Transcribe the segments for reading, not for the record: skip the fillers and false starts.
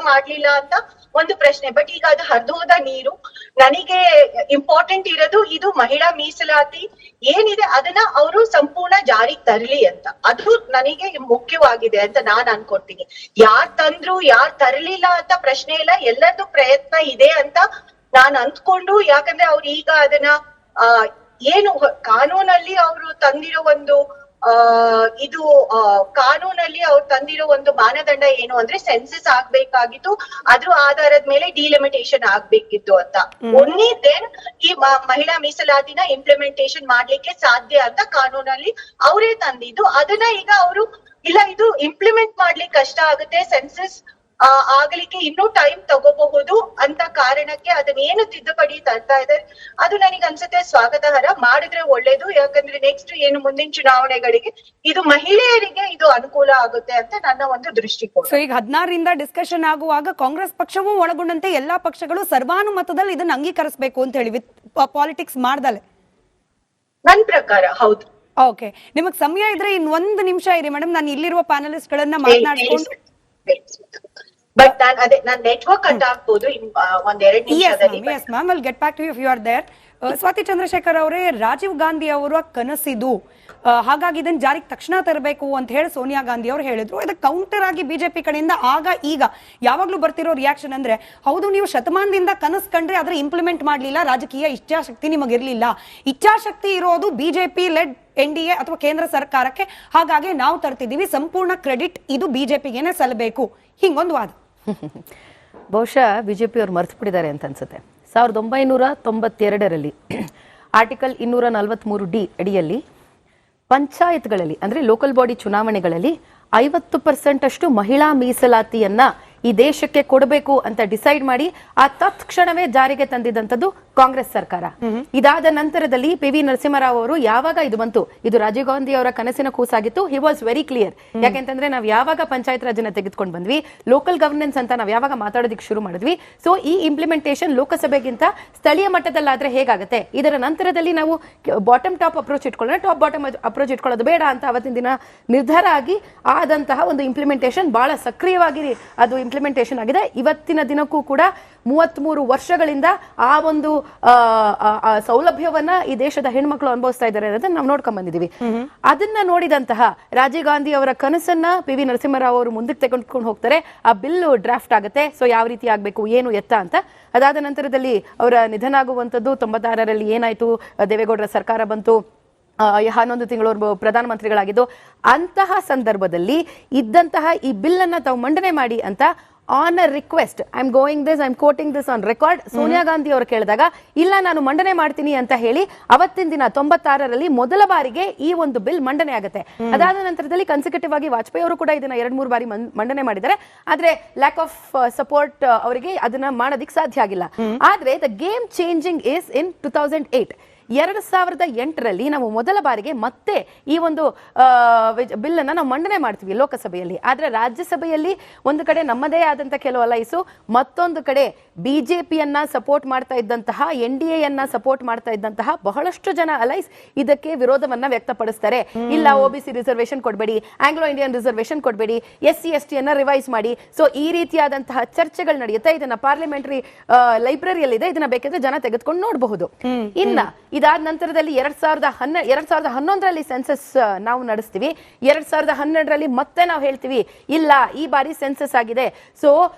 ಮಾಡ್ಲಿಲ್ಲ ಅಂತ ಒಂದು ಪ್ರಶ್ನೆ. ಬಟ್ ಈಗ ಅದು ಹರಿದೋದ ನೀರು. ನನಗೆ ಇಂಪಾರ್ಟೆಂಟ್ ಇರೋದು ಇದು ಮಹಿಳಾ ಮೀಸಲಾತಿ ಏನಿದೆ ಅದನ್ನ ಅವರು ಸಂಪೂರ್ಣ ಜಾರಿಗೆ ತರಲಿ ಅಂತ. ಅದು ನನಗೆ ಮುಖ್ಯವಾಗಿದೆ ಅಂತ ನಾನ್ ಅನ್ಕೊಡ್ತೀನಿ. ಯಾರ್ ತಂದ್ರು ಯಾರ್ ತರಲಿಲ್ಲ ಅಂತ ಪ್ರಶ್ನೆ ಇಲ್ಲ, ಎಲ್ಲರದು ಪ್ರಯತ್ನ ಇದೆ ಅಂತ ನಾನ್ ಅಂದ್ಕೊಂಡು. ಯಾಕಂದ್ರೆ ಅವ್ರು ಈಗ ಅದನ್ನ ಏನು ಕಾನೂನಲ್ಲಿ ಅವರು ತಂದಿರೋ ಒಂದು ಇದು ಕಾನೂನಲ್ಲಿ ಅವ್ರು ತಂದಿರೋ ಒಂದು ಮಾನದಂಡ ಏನು ಅಂದ್ರೆ ಸೆನ್ಸಸ್ ಆಗ್ಬೇಕಾಗಿತ್ತು, ಅದ್ರ ಆಧಾರದ ಮೇಲೆ ಡಿಲಿಮಿಟೇಷನ್ ಆಗ್ಬೇಕಿತ್ತು ಅಂತ. ಓನ್ಲಿ ದೆನ್ ಈ ಮಹಿಳಾ ಮೀಸಲಾತಿನ ಇಂಪ್ಲಿಮೆಂಟೇಶನ್ ಮಾಡ್ಲಿಕ್ಕೆ ಸಾಧ್ಯ ಅಂತ ಕಾನೂನಲ್ಲಿ ಅವರೇ ತಂದಿದ್ದು. ಅದನ್ನ ಈಗ ಅವರು ಇಲ್ಲ ಇದು ಇಂಪ್ಲಿಮೆಂಟ್ ಮಾಡ್ಲಿಕ್ಕೆ ಕಷ್ಟ ಆಗುತ್ತೆ, ಸೆನ್ಸಸ್ ಆಗ್ಲಿಕ್ಕೆ ಇನ್ನೂ ಟೈಮ್ ತಗೋಬಹುದು ಅಂತ ಕಾರಣಕ್ಕೆ ಅದನ್ನ ಏನು ತಿದ್ದುಪಡಿ ತರ್ತಾ ಇದ್ದಾರೆ ಅದು ನನಗೆ ಅನ್ಸುತ್ತೆ ಸ್ವಾಗತಾರ್ಹ. ಮಾಡಿದ್ರೆ ಒಳ್ಳೇದು. ಯಾಕಂದ್ರೆ ನೆಕ್ಸ್ಟ್ ಏನು ಮುಂದಿನ ಚುನಾವಣೆಗಳಿಗೆ ಇದು ಮಹಿಳೆಯರಿಗೆ ಇದು ಅನುಕೂಲ ಆಗುತ್ತೆ ಅಂತ ನನ್ನ ಒಂದು ದೃಷ್ಟಿಕೋನ. ಸೊ ಈಗ 16ರಿಂದ ಡಿಸ್ಕಷನ್ ಆಗುವಾಗ ಕಾಂಗ್ರೆಸ್ ಪಕ್ಷವೂ ಒಳಗೊಂಡಂತೆ ಎಲ್ಲಾ ಪಕ್ಷಗಳು ಸರ್ವಾನುಮತದಲ್ಲಿ ಇದನ್ನ ಅಂಗೀಕರಿಸಬೇಕು ಅಂತ ಹೇಳಿ ಪಾಲಿಟಿಕ್ಸ್ ಮಾಡ್ದಲೆ ನನ್ ಪ್ರಕಾರ ಹೌದು. ಓಕೆ, ನಿಮಗ್ ಸಮಯ ಇದ್ರೆ ಇನ್ನೊಂದು ನಿಮಿಷ ಇರಿ ಮೇಡಮ್, ನಾನು ಇಲ್ಲಿರುವ ಪ್ಯಾನಲಿಸ್ಟ್ ಗಳನ್ನ ಮಾತನಾಡಿಕೊಂಡು. ಬಟ್ ನಾನ್ ನೆಟ್ವರ್ಕ್ ಕಟ್ ಆಗ್ಬೋದು ಒಂದೆರಡು ನಿಮಿಷದಲ್ಲಿ. Yes ma'am, I'll get back to you if you are there. Swati Chandrashekhar ಅವರೇ, ರಾಜೀವ್ ಗಾಂಧಿ ಅವರ ಕನಸಿದು, ಹಾಗಾಗಿ ಇದನ್ನ ಜಾರಿಗೆ ತಕ್ಷಣ ತರಬೇಕು ಅಂತ ಹೇಳಿ ಸೋನಿಯಾ ಗಾಂಧಿ ಅವರು ಹೇಳಿದ್ರು. ಇದಕ್ಕೆ ಕೌಂಟರ್ ಆಗಿ ಬಿಜೆಪಿ ಕಡೆಯಿಂದ ಆಗ ಈಗ ಯಾವಾಗ್ಲೂ ಬರ್ತಿರೋ ರಿಯಾಕ್ಷನ್ ಅಂದ್ರೆ, ಹೌದು ನೀವು ಶತಮಾನದಿಂದ ಕನಸು ಕಂಡ್ರೆ ಆದ್ರೆ ಇಂಪ್ಲಿಮೆಂಟ್ ಮಾಡ್ಲಿಲ್ಲ, ರಾಜಕೀಯ ಇಚ್ಛಾಶಕ್ತಿ ನಿಮಗಿರ್ಲಿಲ್ಲ. ಇಚ್ಛಾಶಕ್ತಿ ಇರೋದು ಬಿಜೆಪಿ ಲೆಡ್ NDA ಅಥವಾ ಕೇಂದ್ರ ಸರ್ಕಾರಕ್ಕೆ, ಹಾಗಾಗಿ ನಾವು ತರ್ತಿದೀವಿ, ಸಂಪೂರ್ಣ ಕ್ರೆಡಿಟ್ ಇದು ಬಿಜೆಪಿಗೇನೆ ಸಲ್ಲಬೇಕು, ಹಿಂಗೊಂದು ವಾದ. ಬಹುಶಃ ಬಿಜೆಪಿ ಅವ್ರು ಮರ್ತು ಬಿಟ್ಟಿದ್ದಾರೆ ಅಂತ ಅನ್ಸುತ್ತೆ. 1992ರಲ್ಲಿ ಆರ್ಟಿಕಲ್ 243D ಅಡಿಯಲ್ಲಿ ಪಂಚಾಯತ್ಗಳಲ್ಲಿ ಅಂದ್ರೆ ಲೋಕಲ್ ಬಾಡಿ ಚುನಾವಣೆಗಳಲ್ಲಿ 50% ಅಷ್ಟು ಮಹಿಳಾ ಮೀಸಲಾತಿಯನ್ನ ಈ ದೇಶಕ್ಕೆ ಕೊಡಬೇಕು ಅಂತ ಡಿಸೈಡ್ ಮಾಡಿ ಆ ತತ್ಕ್ಷಣವೇ ಜಾರಿಗೆ ತಂದಿದ್ದಂಥದ್ದು ಕಾಂಗ್ರೆಸ್ ಸರ್ಕಾರ. ಇದಾದ ನಂತರದಲ್ಲಿ PV ನರಸಿಂಹರಾವ್ ಅವರು ಯಾವಾಗ ಇದು ಬಂತು, ಇದು ರಾಜೀವ್ ಗಾಂಧಿ ಅವರ ಕನಸಿನ ಕೂಸಾಗಿತ್ತು. He was very clear. ಯಾಕೆಂತಂದ್ರೆ ನಾವು ಯಾವಾಗ ಪಂಚಾಯತ್ ರಾಜನ್ನ ತೆಗೆದುಕೊಂಡು ಬಂದ್ವಿ, ಲೋಕಲ್ ಗವರ್ನೆನ್ಸ್ ಅಂತ ನಾವು ಯಾವಾಗ ಮಾತಾಡೋದಕ್ಕೆ ಶುರು ಮಾಡಿದ್ವಿ, ಸೊ ಈ ಇಂಪ್ಲಿಮೆಂಟೇಷನ್ ಲೋಕಸಭೆಗಿಂತ ಸ್ಥಳೀಯ ಮಟ್ಟದಲ್ಲಾದ್ರೆ ಹೇಗಾಗುತ್ತೆ, ಇದರ ನಂತರದಲ್ಲಿ ನಾವು ಬಾಟಮ್ ಟಾಪ್ ಅಪ್ರೋಚ್ ಇಟ್ಕೊಳ್ಳೋಣ, ಟಾಪ್ ಬಾಟಮ್ ಅಪ್ರೋಚ್ ಇಟ್ಕೊಳ್ಳೋದು ಬೇಡ ಅಂತ ಅವತ್ತಿನ ದಿನ ನಿರ್ಧಾರ ಆಗಿ ಆದಂತಹ ಒಂದು ಇಂಪ್ಲಿಮೆಂಟೇಷನ್ ಬಹಳ ಸಕ್ರಿಯವಾಗಿ ಅದು ಇಂಪ್ಲಿಮೆಂಟೇಷನ್ ಆಗಿದೆ. ಇವತ್ತಿನ ದಿನಕ್ಕೂ ಕೂಡ 33 ವರ್ಷಗಳಿಂದ ಆ ಒಂದು ಸೌಲಭ್ಯವನ್ನ ಈ ದೇಶದ ಹೆಣ್ಮಕ್ಳು ಅನುಭವಿಸ್ತಾ ಇದ್ದಾರೆ ಅಂತ ನಾವು ನೋಡ್ಕೊಂಡ್ ಬಂದಿದೀವಿ. ಅದನ್ನ ನೋಡಿದಂತಹ ರಾಜೀವ್ ಗಾಂಧಿ ಅವರ ಕನಸನ್ನ PV ನರಸಿಂಹರಾವ್ ಅವರು ಮುಂದಕ್ಕೆ ತೆಗೆದುಕೊಂಡು ಹೋಗ್ತಾರೆ. ಆ ಬಿಲ್ ಡ್ರಾಫ್ಟ್ ಆಗುತ್ತೆ. ಸೊ ಯಾವ ರೀತಿ ಆಗ್ಬೇಕು, ಏನು ಎತ್ತ ಅಂತ. ಅದಾದ ನಂತರದಲ್ಲಿ ಅವರ ನಿಧನ ಆಗುವಂತದ್ದು 96ರಲ್ಲಿ ಏನಾಯ್ತು, ದೇವೇಗೌಡರ ಸರ್ಕಾರ ಬಂತು, 11 ತಿಂಗಳು ಪ್ರಧಾನಮಂತ್ರಿಗಳಾಗಿದ್ದು. ಅಂತಹ ಸಂದರ್ಭದಲ್ಲಿ ಇದ್ದಂತಹ ಈ ಬಿಲ್ ಅನ್ನ ತಾವು ಮಂಡನೆ ಮಾಡಿ ಅಂತ on a request, I am going this, I am quoting this on record, Sonia Gandhi ಅವರು ಕೇಳಿದಾಗ ಇಲ್ಲ ನಾನು ಮಂಡನೆ ಮಾಡ್ತೀನಿ ಅಂತ ಹೇಳಿ ಅವತ್ತಿನ ದಿನ 96ರಲ್ಲಿ ಮೊದಲ ಬಾರಿಗೆ ಈ ಒಂದು ಬಿಲ್ ಮಂಡನೆ ಆಗುತ್ತೆ. ಅದಾದ ನಂತರದಲ್ಲಿ ಕನ್ಸಿಕ್ಯೂಟಿವ್ ಆಗಿ ವಾಜಪೇಯಿ ಅವರು ಕೂಡ ಇದನ್ನ 2-3 ಬಾರಿ ಮಂಡನೆ ಮಾಡಿದ್ದಾರೆ. ಆದ್ರೆ ಲ್ಯಾಕ್ ಆಫ್ ಸಪೋರ್ಟ್ ಅವರಿಗೆ ಅದನ್ನ ಮಾಡೋದಿಕ್ ಸಾಧ್ಯ ಆಗಿಲ್ಲ. ಆದ್ರೆ the game changing is in 2008. 2008ರಲ್ಲಿ ನಾವು ಮೊದಲ ಬಾರಿಗೆ ಮತ್ತೆ ಈ ಒಂದು ಬಿಲ್ ಅನ್ನ ನಾವು ಮಂಡನೆ ಮಾಡ್ತೀವಿ ಲೋಕಸಭೆಯಲ್ಲಿ. ಆದ್ರೆ ರಾಜ್ಯಸಭೆಯಲ್ಲಿ ಒಂದು ಕಡೆ ನಮ್ಮದೇ ಆದಂತ ಕೆಲವು ಅಲೈಸು, ಮತ್ತೊಂದು ಕಡೆ ಬಿಜೆಪಿಯನ್ನ ಸಪೋರ್ಟ್ ಮಾಡ್ತಾ ಇದ್ದಂತಹ NDA ಯನ್ನ ಸಪೋರ್ಟ್ ಮಾಡ್ತಾ ಇದ್ದಂತಹ ಬಹಳಷ್ಟು ಜನ ಅಲೈಸ್ ಇದಕ್ಕೆ ವಿರೋಧವನ್ನ ವ್ಯಕ್ತಪಡಿಸ್ತಾರೆ. ಇಲ್ಲ OBC ರಿಸರ್ವೇಶನ್ ಕೊಡಬೇಡಿ, ಆಂಗ್ಲೋ ಇಂಡಿಯನ್ ರಿಸರ್ವೇಶನ್ ಕೊಡಬೇಡಿ, SC/ST ಯನ್ನ ರಿವೈಸ್ ಮಾಡಿ. ಸೊ ಈ ರೀತಿಯಾದಂತಹ ಚರ್ಚೆಗಳು ನಡೆಯುತ್ತೆ. ಇದನ್ನ ಪಾರ್ಲಿಮೆಂಟರಿ ಲೈಬ್ರರಿಯಲ್ಲಿ ಇದೆ, ಇದನ್ನ ಬೇಕಿದ್ರೆ ಜನ ತೆಗೆದುಕೊಂಡು ನೋಡಬಹುದು. ಇನ್ನ ಇದಾದ ನಂತರದಲ್ಲಿ 2011ರಲ್ಲಿ ಸೆನ್ಸಸ್ ನಾವು ನಡೆಸ್ತೀವಿ. 2012ರಲ್ಲಿ ಮತ್ತೆ ನಾವು ಹೇಳ್ತೀವಿ ಇಲ್ಲ ಈ ಬಾರಿ ಸೆನ್ಸಸ್ ಆಗಿದೆ. ಸೊ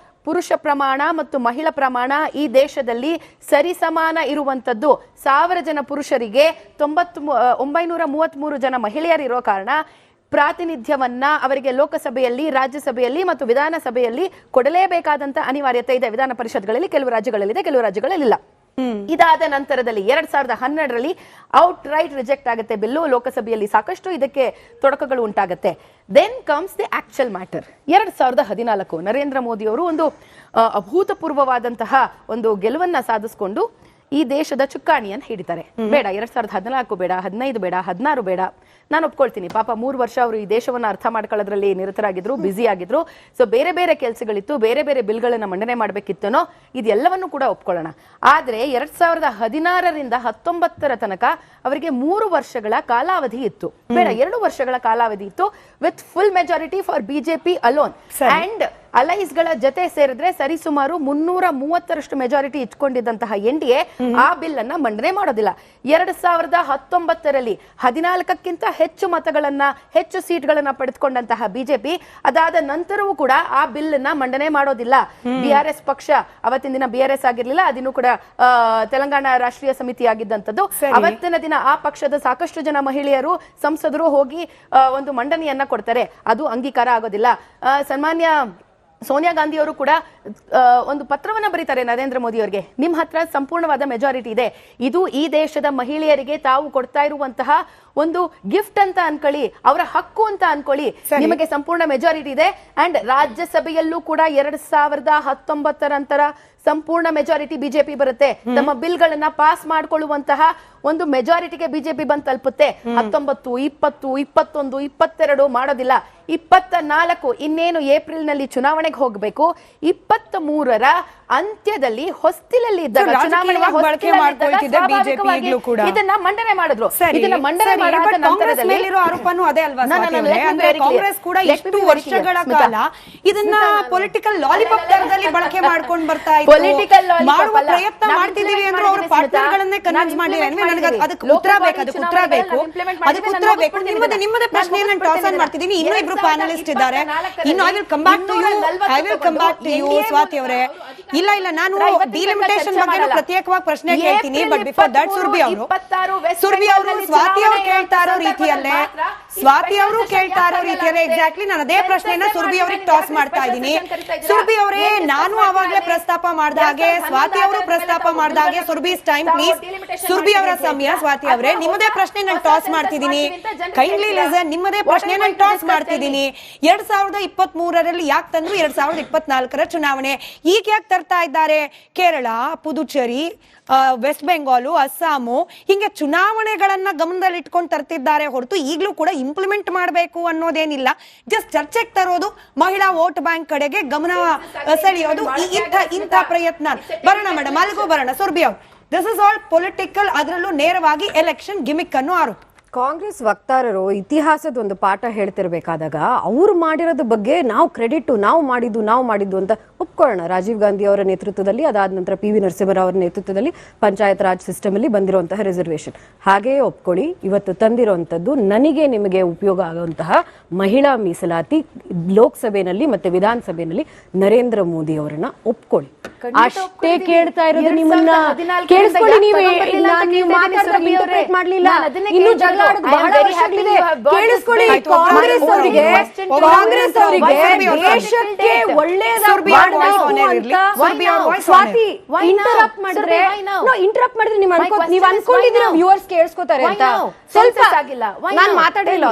ಪುರುಷ ಪ್ರಮಾಣ ಮತ್ತು ಮಹಿಳಾ ಪ್ರಮಾಣ ಈ ದೇಶದಲ್ಲಿ ಸರಿಸಮಾನ ಇರುವಂತದ್ದು. 1000 ಜನ ಪುರುಷರಿಗೆ 933 ಜನ ಮಹಿಳೆಯರಿರೋ ಕಾರಣ ಪ್ರಾತಿನಿಧ್ಯವನ್ನ ಅವರಿಗೆ ಲೋಕಸಭೆಯಲ್ಲಿ, ರಾಜ್ಯಸಭೆಯಲ್ಲಿ ಮತ್ತು ವಿಧಾನಸಭೆಯಲ್ಲಿ ಕೊಡಲೇಬೇಕಾದಂತ ಅನಿವಾರ್ಯತೆ ಇದೆ. ವಿಧಾನ ಪರಿಷತ್ಗಳಲ್ಲಿ ಕೆಲವು ರಾಜ್ಯಗಳಲ್ಲಿದೆ, ಕೆಲವು ರಾಜ್ಯಗಳಲ್ಲಿಲ್ಲ. ಇದಾದ ನಂತರದಲ್ಲಿ 2012ರಲ್ಲಿ ಔಟ್ ರೈಟ್ ರಿಜೆಕ್ಟ್ ಆಗುತ್ತೆ ಬಿಲ್ಲು. ಲೋಕಸಭೆಯಲ್ಲಿ ಸಾಕಷ್ಟು ಇದಕ್ಕೆ ತೊಡಕುಗಳು ಉಂಟಾಗುತ್ತೆ. Then comes the actual matter. 2014 Narendra Modi ಅವರು ಒಂದು ಅಭೂತಪೂರ್ವವಾದಂತಹ ಒಂದು ಗೆಲುವನ್ನ ಸಾಧಿಸಿಕೊಂಡು ಈ ದೇಶದ ಚುಕ್ಕಾಣಿಯನ್ನು ಹಿಡಿತಾರೆ. ಬೇಡ 2014 ಬೇಡ, 15 ಬೇಡ, 16 ಬೇಡ, ನಾನು ಒಪ್ಕೊಳ್ತೀನಿ. ಪಾಪ 3 ವರ್ಷ ಅವರು ಈ ದೇಶವನ್ನ ಅರ್ಥ ಮಾಡ್ಕೊಳ್ಳೋದ್ರಲ್ಲಿ ನಿರತರಾಗಿದ್ರು, ಬ್ಯುಸಿ ಆಗಿದ್ರು. ಸೊ ಬೇರೆ ಬೇರೆ ಕೆಲಸಗಳಿತ್ತು, ಬೇರೆ ಬೇರೆ ಬಿಲ್ಗಳನ್ನ ಮಂಡನೆ ಮಾಡ್ಬೇಕಿತ್ತನೋ, ಇದೆಲ್ಲವನ್ನು ಕೂಡ ಒಪ್ಕೊಳ್ಳೋಣ. ಆದ್ರೆ 2016ರಿಂದ 19 ತನಕ ಅವರಿಗೆ 3 ವರ್ಷಗಳ ಕಾಲಾವಧಿ ಇತ್ತು. ಬೇಡ 2 ವರ್ಷಗಳ ಕಾಲಾವಧಿ ಇತ್ತು with full majority for BJP alone. And ಅಲೈಸ್ಗಳ ಜೊತೆ ಸೇರಿದ್ರೆ ಸರಿಸುಮಾರು 330ರಷ್ಟು ಮೆಜಾರಿಟಿ ಇಟ್ಕೊಂಡಿದ್ದಂತಹ NDA ಆ ಬಿಲ್ ಅನ್ನ ಮಂಡನೆ ಮಾಡೋದಿಲ್ಲ. 2019ರಲ್ಲಿ 14ಕ್ಕಿಂತ ಹೆಚ್ಚು ಮತಗಳನ್ನ, ಹೆಚ್ಚು ಸೀಟ್ಗಳನ್ನ ಪಡೆದುಕೊಂಡಂತಹ ಬಿಜೆಪಿ ಅದಾದ ನಂತರವೂ ಕೂಡ ಆ ಬಿಲ್ ಅನ್ನ ಮಂಡನೆ ಮಾಡೋದಿಲ್ಲ. BRS ಪಕ್ಷ, ಅವತ್ತಿನ ದಿನ BRS ಆಗಿರ್ಲಿಲ್ಲ, ಅದನ್ನು ಕೂಡ ತೆಲಂಗಾಣ ರಾಷ್ಟ್ರೀಯ ಸಮಿತಿ ಆಗಿದ್ದಂಥದ್ದು. ಅವತ್ತಿನ ದಿನ ಆ ಪಕ್ಷದ ಸಾಕಷ್ಟು ಜನ ಮಹಿಳೆಯರು, ಸಂಸದರು ಹೋಗಿ ಒಂದು ಮಂಡನೆಯನ್ನ ಕೊಡ್ತಾರೆ, ಅದು ಅಂಗೀಕಾರ ಆಗೋದಿಲ್ಲ. ಸನ್ಮಾನ್ಯ ಸೋನಿಯಾ ಗಾಂಧಿ ಅವರು ಕೂಡ ಒಂದು ಪತ್ರವನ್ನ ಬರೀತಾರೆ ನರೇಂದ್ರ ಮೋದಿ ಅವರಿಗೆ, ನಿಮ್ ಹತ್ರ ಸಂಪೂರ್ಣವಾದ ಮೆಜಾರಿಟಿ ಇದೆ, ಇದು ಈ ದೇಶದ ಮಹಿಳೆಯರಿಗೆ ತಾವು ಕೊಡ್ತಾ ಇರುವಂತಹ ಒಂದು ಗಿಫ್ಟ್ ಅಂತ ಅನ್ಕೊಳ್ಳಿ, ಅವರ ಹಕ್ಕು ಅಂತ ಅನ್ಕೊಳ್ಳಿ, ನಿಮಗೆ ಸಂಪೂರ್ಣ ಮೆಜಾರಿಟಿ ಇದೆ. ಅಂಡ್ ರಾಜ್ಯಸಭೆಯಲ್ಲೂ ಕೂಡ 2019 ನಂತರ ಸಂಪೂರ್ಣ ಮೆಜಾರಿಟಿ ಬಿಜೆಪಿ ಬರುತ್ತೆ. ತಮ್ಮ ಬಿಲ್ಗಳನ್ನ ಪಾಸ್ ಮಾಡ್ಕೊಳ್ಳುವಂತಹ ಒಂದು ಮೆಜಾರಿಟಿಗೆ ಬಿಜೆಪಿ ಬಂದು ತಲುಪುತ್ತೆ. 19, 20, 21, 22 ಮಾಡೋದಿಲ್ಲ. 24 ಇನ್ನೇನು ಏಪ್ರಿಲ್ ನಲ್ಲಿ ಚುನಾವಣೆಗೆ ಹೋಗಬೇಕು. 23ರ ಅಂತ್ಯದಲ್ಲಿ ಹೊಸ್ತಿಲಲ್ಲಿ ಇದ್ದಾಗ ಇದನ್ನ ಮಂಡನೆ ಮಾಡಿದ್ರು. ಇದನ್ನ ಮಂಡನೆ ಮಾಡಿದ ನಂತರದಲ್ಲಿ ಆರೋಪನೂ ಅದೇ ಅಲ್ವಾ? ಕಾಂಗ್ರೆಸ್ ಕೂಡ ಎಷ್ಟು ವರ್ಷಗಳ ಕಾಲ ಇದನ್ನ ಪೊಲಿಟಿಕಲ್ ಲಾಲಿಪಾಪ್ ತರದಲ್ಲಿ ಬಳಕೆ ಮಾಡ್ಕೊಂಡು ಬರ್ತಾ ಇತ್ತು. ಮಾಡುವ ಪ್ರಯತ್ನ ಮಾಡ್ತಿದೀವಿ ಅಂದ್ರೆ ಅವ್ರ ಪಾರ್ಟ್ನರ್ಗಳನ್ನೇ ಕನ್ವಿನ್ಸ್ ಮಾಡಿದ್ರೆ ಅದಕ್ಕೆ ಉತ್ತರ ಬೇಕು. ನಿಮ್ಮದೇ ಪ್ರಶ್ನೆ ನಾನು ಟಾಸ್ ಆನ್ ಮಾಡ್ತಿದ್ದೀನಿ. ಇನ್ನೂ ಇಬ್ರು ಪ್ಯಾನಲಿಸ್ಟ್ ಇದ್ದಾರೆ. ಇನ್ನು I will come back to you Swathi ಅವರೇ. ಇಲ್ಲ ನಾನು ಡಿಲಿಮಿಟೇಷನ್ ಬಗ್ಗೆ ಪ್ರತ್ಯೇಕವಾಗಿ ಪ್ರಶ್ನೆ ಕೇಳ್ತೀನಿ. ಬಟ್ ಬಿಫೋರ್ ದಟ್ ಸುರ್ಭಿ ಅವರು ಸ್ವಾತಿ ಅವರು ಕೇಳ್ತಾ ಇರೋ ರೀತಿಯಲ್ಲೇ ಎಕ್ಸಾಕ್ಟ್ಲಿ ನಾನು ಅದೇ ಪ್ರಶ್ನೆನ ಸುರ್ಭಿ ಅವ್ರಿಗೆ ಟಾಸ್ ಮಾಡ್ತಾ ಇದ್ದೀನಿ. ಸುರ್ಭಿ ಅವರೇ, ನಾನು ಅವಾಗಲೇ ಪ್ರಸ್ತಾಪ ಮಾಡಿದ ಹಾಗೆ, ಸ್ವಾತಿ ಅವರು ಪ್ರಸ್ತಾಪ ಮಾಡಿದ ಹಾಗೆ, ಸುರ್ಭಿಸ್ ಟೈಮ್ ಪ್ಲೀಸ್. ಸುರ್ಭಿ ಅವರ ಸಮಯ. ಸ್ವಾತಿ ಅವರೇ, ನಿಮ್ಮದೇ ಪ್ರಶ್ನೆ ನಾನು ಟಾಸ್ ಮಾಡ್ತಿದ್ದೀನಿ. Kindly listen. ನಿಮ್ಮದೇ ಪ್ರಶ್ನೆ ನಾನು ಟಾಸ್ ಮಾಡ್ತಿದ್ದೀನಿ. 2023ರಲ್ಲಿ ಯಾಕೆ ತಂದ್ರು 2024ರ ಚುನಾವಣೆ ಈಗ ಯಾಕೆ ತರ್ತಾ ಇದ್ದಾರೆ? ಕೇರಳ, ಪುದುಚೇರಿ, ವೆಸ್ಟ್ ಬೆಂಗಾಲು, ಅಸ್ಸಾಮು, ಹಿಂಗೆ ಚುನಾವಣೆಗಳನ್ನ ಗಮನದಲ್ಲಿ ಇಟ್ಕೊಂಡು ತರ್ತಿದ್ದಾರೆ ಹೊರತು ಈಗಲೂ ಕೂಡ ಇಂಪ್ಲಿಮೆಂಟ್ ಮಾಡಬೇಕು ಅನ್ನೋದೇನಿಲ್ಲ. ಜಸ್ಟ್ ಚರ್ಚೆಗೆ ತರೋದು, ಮಹಿಳಾ ವೋಟ್ ಬ್ಯಾಂಕ್ ಕಡೆಗೆ ಗಮನ ಸೆಳೆಯೋದು, ಇಂಥ ಪ್ರಯತ್ನ. ಬರೋಣ ಮೇಡಮ್, ಅಲ್ಲಿಗೂ ಬರೋಣ. ಸುರ್ಭಿ ಅವ್ರು, ದಿಸ್ ಇಸ್ ಆಲ್ ಪೊಲಿಟಿಕಲ್, ಅದರಲ್ಲೂ ನೇರವಾಗಿ ಎಲೆಕ್ಷನ್ ಗಿಮಿಕ್ ಅನ್ನೋ ಆರೋಪ. ಕಾಂಗ್ರೆಸ್ ವಕ್ತಾರರು ಇತಿಹಾಸದ ಒಂದು ಪಾಠ ಹೇಳ್ತಿರ್ಬೇಕಾದಾಗ ಅವ್ರು ಮಾಡಿರೋದ್ರ ಬಗ್ಗೆ ನಾವು ಮಾಡಿದ್ದು ಅಂತ ಒಪ್ಕೊಳ್ಳೋಣ. ರಾಜೀವ್ ಗಾಂಧಿ ಅವರ ನೇತೃತ್ವದಲ್ಲಿ, ಅದಾದ ನಂತರ PV ನರಸಿಂಹರಾವ್ ಅವರ ನೇತೃತ್ವದಲ್ಲಿ ಪಂಚಾಯತ್ ರಾಜ್ ಸಿಸ್ಟಮ್ ಅಲ್ಲಿ ಬಂದಿರುವಂತಹ ರಿಸರ್ವೇಶನ್ ಹಾಗೆಯೇ ಒಪ್ಕೊಳ್ಳಿ. ಇವತ್ತು ತಂದಿರುವಂತದ್ದು ನನಗೆ ನಿಮಗೆ ಉಪಯೋಗ ಆಗುವಂತಹ ಮಹಿಳಾ ಮೀಸಲಾತಿ ಲೋಕಸಭೆಯಲ್ಲಿ ಮತ್ತೆ ವಿಧಾನಸಭೆಯಲ್ಲಿ ನರೇಂದ್ರ ಮೋದಿ ಅವರನ್ನ ಒಪ್ಕೊಳ್ಳಿ. ಅಷ್ಟೇ ಕೇಳ್ತಾ ಇರೋದು. ನಿಮ್ಮನ್ನ ಕೇಳಿಸ್ಕೊಳ್ಳಿ. ನೀವು ಮಾಡ್ಲಿಲ್ಲ, ಇನ್ನು ಜಗಳ ಆಡೋದು ಬಹಳ ವರ್ಷಗಳಿದೆ. ಕೇಳಿಸ್ಕೊಳ್ಳಿ. ಕಾಂಗ್ರೆಸ್ ಅವರಿಗೆ ದೇಶಕ್ಕೆ ಒಳ್ಳೆಯದಾಗಬೇಕು ಅಂತ ಸ್ವಾತಿ ಇಂಟರಪ್ಟ್ ಮಾಡಿದ್ರೆ ನೀವು ಅನ್ಕೊಂಡಿದ್ರೆ ವ್ಯೂವರ್ಸ್ ಕೇಳಿಸ್ಕೊತಾರೆ ಅಂತ. ಸ್ವಲ್ಪ ನಾನು ಮಾತಾಡಿಲ್ಲ.